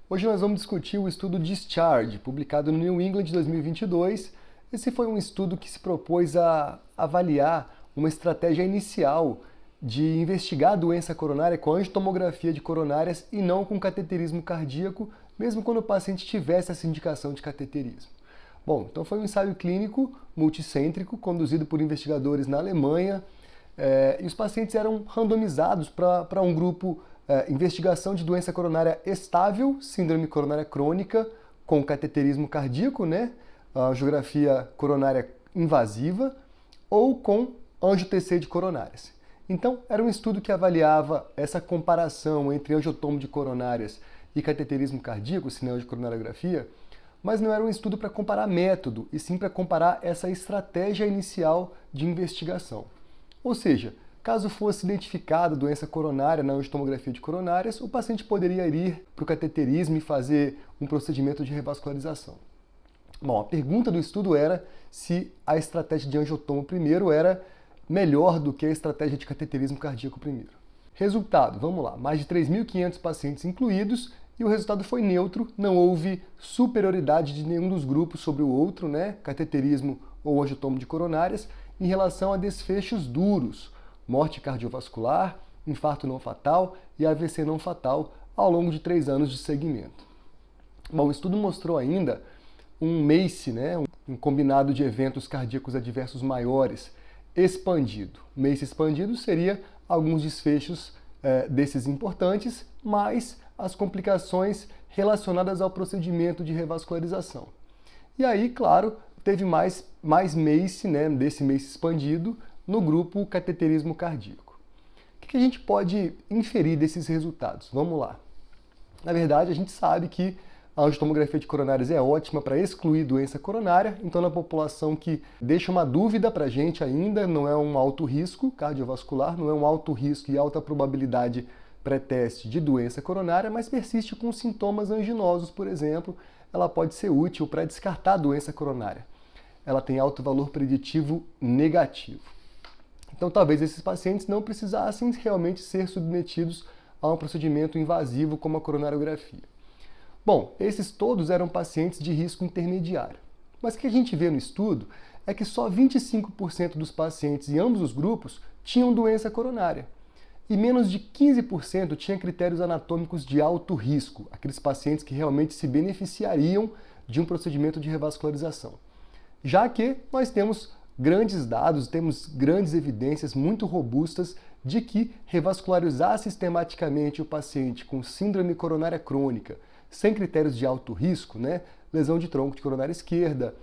Hoje nós vamos discutir o estudo Discharge, publicado no New England de 2022. Esse foi um estudo que se propôs a avaliar uma estratégia inicial de investigar a doença coronária com angiotomografia de coronárias e não com cateterismo cardíaco, mesmo quando o paciente tivesse essa indicação de cateterismo. Bom, então foi um ensaio clínico multicêntrico conduzido por investigadores na Alemanha, e os pacientes eram randomizados para um grupo investigação de doença coronária estável, síndrome coronária crônica, com cateterismo cardíaco, a angiografia coronária invasiva, ou com angio-TC de coronárias. Então, era um estudo que avaliava essa comparação entre angiotomo de coronárias e cateterismo cardíaco, sinal de coronariografia, mas não era um estudo para comparar método, e sim para comparar essa estratégia inicial de investigação. Ou seja, caso fosse identificada doença coronária na angiotomografia de coronárias, o paciente poderia ir para o cateterismo e fazer um procedimento de revascularização. Bom, a pergunta do estudo era se a estratégia de angiotomo primeiro era melhor do que a estratégia de cateterismo cardíaco primeiro. Resultado, vamos lá, mais de 3.500 pacientes incluídos e o resultado foi neutro, não houve superioridade de nenhum dos grupos sobre o outro, cateterismo ou angiotomo de coronárias, em relação a desfechos duros, morte cardiovascular, infarto não fatal e AVC não fatal ao longo de 3 anos de seguimento. Bom, o estudo mostrou ainda um MACE, um combinado de eventos cardíacos adversos maiores, expandido. MACE expandido seria alguns desfechos desses importantes, mais as complicações relacionadas ao procedimento de revascularização. E aí, claro, teve mais MACE, desse MACE expandido, no grupo cateterismo cardíaco. O que a gente pode inferir desses resultados? Vamos lá. Na verdade, a gente sabe que a angiotomografia de coronárias é ótima para excluir doença coronária, então na população que deixa uma dúvida para a gente ainda, não é um alto risco cardiovascular, não é um alto risco e alta probabilidade pré-teste de doença coronária, mas persiste com sintomas anginosos, por exemplo, ela pode ser útil para descartar a doença coronária. Ela tem alto valor preditivo negativo. Então, talvez esses pacientes não precisassem realmente ser submetidos a um procedimento invasivo como a coronariografia. Bom, esses todos eram pacientes de risco intermediário. Mas o que a gente vê no estudo é que só 25% dos pacientes em ambos os grupos tinham doença coronária. E menos de 15% tinham critérios anatômicos de alto risco, aqueles pacientes que realmente se beneficiariam de um procedimento de revascularização. Já que nós temos grandes dados, temos grandes evidências muito robustas de que revascularizar sistematicamente o paciente com síndrome coronária crônica, sem critérios de alto risco, lesão de tronco de coronária esquerda,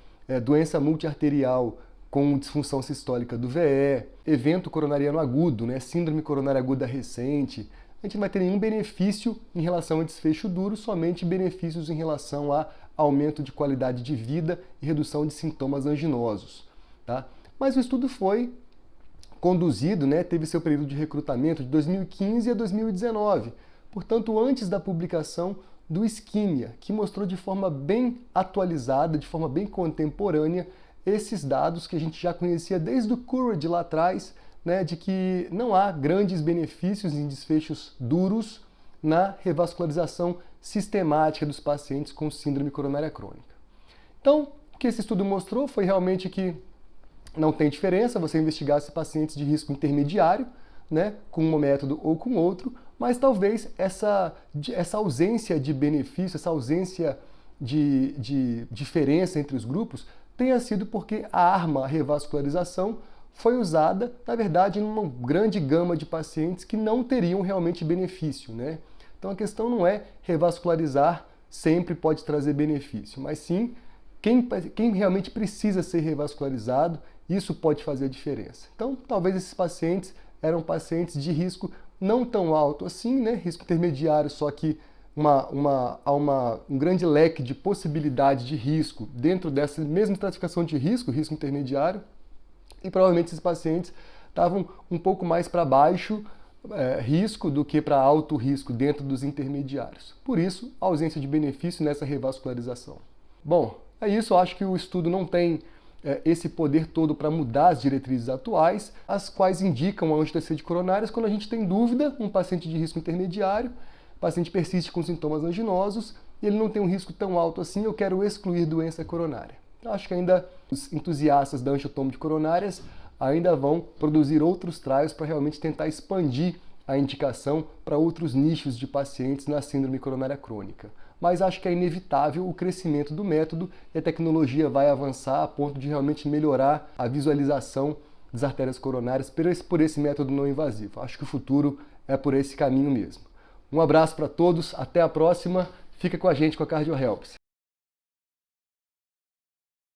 doença multiarterial com disfunção sistólica do VE, evento coronariano agudo, síndrome coronária aguda recente, a gente não vai ter nenhum benefício em relação a desfecho duro, somente benefícios em relação a aumento de qualidade de vida e redução de sintomas anginosos. Tá? Mas o estudo foi conduzido, teve seu período de recrutamento de 2015 a 2019, portanto antes da publicação do Isquímia, que mostrou de forma bem atualizada, de forma bem contemporânea, esses dados que a gente já conhecia desde o Courage lá atrás, de que não há grandes benefícios em desfechos duros na revascularização sistemática dos pacientes com síndrome coronária crônica. Então, o que esse estudo mostrou foi realmente que não tem diferença você investigar esses pacientes de risco intermediário, com um método ou com outro, mas talvez essa ausência de benefício, essa ausência de diferença entre os grupos tenha sido porque a arma revascularização foi usada, na verdade, em uma grande gama de pacientes que não teriam realmente benefício. Então a questão não é revascularizar sempre pode trazer benefício, mas sim quem realmente precisa ser revascularizado, isso pode fazer a diferença. Então talvez esses pacientes eram pacientes de risco não tão alto assim, risco intermediário, só que há um grande leque de possibilidade de risco dentro dessa mesma estratificação de risco, risco intermediário, e provavelmente esses pacientes estavam um pouco mais para baixo risco do que para alto risco dentro dos intermediários. Por isso, a ausência de benefício nessa revascularização. Bom, é isso, eu acho que o estudo não tem esse poder todo para mudar as diretrizes atuais, as quais indicam a angio-TC de coronárias quando a gente tem dúvida, um paciente de risco intermediário, o paciente persiste com sintomas anginosos, e ele não tem um risco tão alto assim, eu quero excluir doença coronária. Eu acho que ainda os entusiastas da angiotomo de coronárias ainda vão produzir outros trials para realmente tentar expandir a indicação para outros nichos de pacientes na síndrome coronária crônica. Mas acho que é inevitável o crescimento do método e a tecnologia vai avançar a ponto de realmente melhorar a visualização das artérias coronárias por esse método não invasivo. Acho que o futuro é por esse caminho mesmo. Um abraço para todos, até a próxima, fica com a gente com a CardioHelps.